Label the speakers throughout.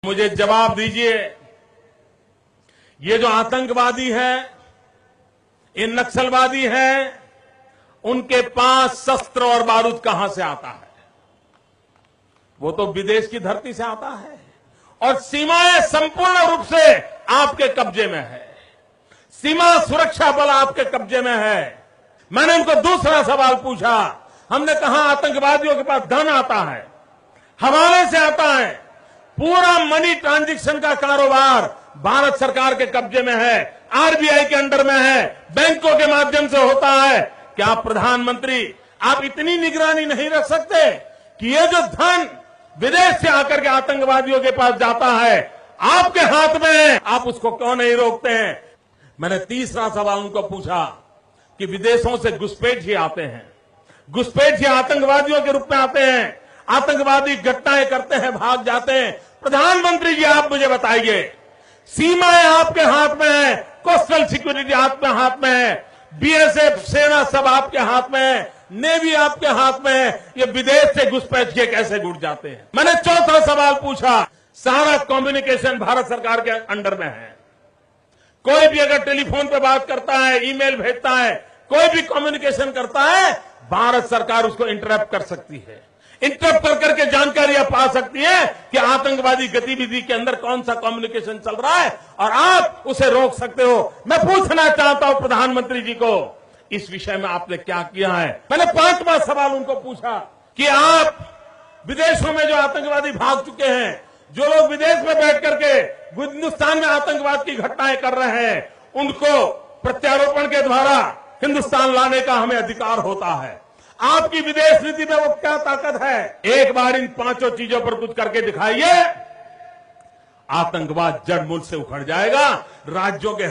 Speaker 1: मुझे जवाब दीजिए, ये जो आतंकवादी हैं, ये नक्सलवादी हैं, उनके पास शस्त्र और बारूद कहां से आता है? वो तो विदेश की धरती से आता है और सीमाएं संपूर्ण रूप से आपके कब्जे में है। सीमा सुरक्षा बल आपके कब्जे में है। मैंने उनको दूसरा सवाल पूछा। हमने कहा आतंकवादियों के पास धन आता है, हवाले से आता है, पूरा मनी ट्रांजैक्शन का कारोबार भारत सरकार के कब्जे में है, आरबीआई के अंडर में है, बैंकों के माध्यम से होता है। क्या प्रधानमंत्री आप इतनी निगरानी नहीं रख सकते कि ये जो धन विदेश से आकर के आतंकवादियों के पास जाता है आपके हाथ में है, आप उसको क्यों नहीं रोकते हैं? मैंने तीसरा सवाल उनको पूछा कि विदेशों से घुसपैठिए आते हैं, घुसपैठिए आतंकवादियों के रूप में आते हैं, आतंकवादी घटनाएं करते हैं, भाग जाते हैं। प्रधानमंत्री जी आप मुझे बताइए, सीमाएं आपके हाथ में है, कोस्टल सिक्योरिटी आपके हाथ में है, बीएसएफ सेना सब आपके हाथ में है, नेवी आपके हाथ में है, ये विदेश से घुसपैठिए कैसे घुट जाते हैं? मैंने चौथा सवाल पूछा, सारा कम्युनिकेशन भारत सरकार के अंडर में है। कोई भी अगर टेलीफोन पे बात करता है, ईमेल भेजता है, कोई भी कम्युनिकेशन करता है, भारत सरकार उसको इंटरप्ट कर सकती है। इंटरप्ट कर करके जानकारियां पा सकती है कि आतंकवादी गतिविधि के अंदर कौन सा कम्युनिकेशन चल रहा है और आप उसे रोक सकते हो। मैं पूछना चाहता हूं प्रधानमंत्री जी को, इस विषय में आपने क्या किया है? मैंने पांचवा सवाल उनको पूछा कि आप विदेशों में जो आतंकवादी भाग चुके हैं, जो लोग विदेश में बैठ करके हिंदुस्तान में आतंकवाद की घटनाएं कर रहे हैं, उनको प्रत्यारोपण के द्वारा हिंदुस्तान लाने का हमें अधिकार होता है। आपकी विदेश नीति में वो क्या ताकत है? एक बार इन पांचों चीजों पर कुछ करके दिखाइए, आतंकवाद जड़ मूल से उखड़ जाएगा। राज्यों के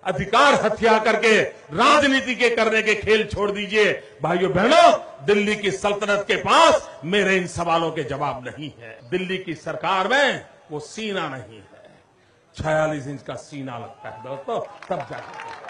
Speaker 1: अधिकार हथिया करके राजनीति के करने के खेल छोड़ दीजिए। भाइयों बहनों, दिल्ली की सल्तनत के पास मेरे इन सवालों के जवाब नहीं है। दिल्ली की सरकार में वो सीना नहीं है, 46 इंच का सीना लगता है दोस्तों, तब जाकर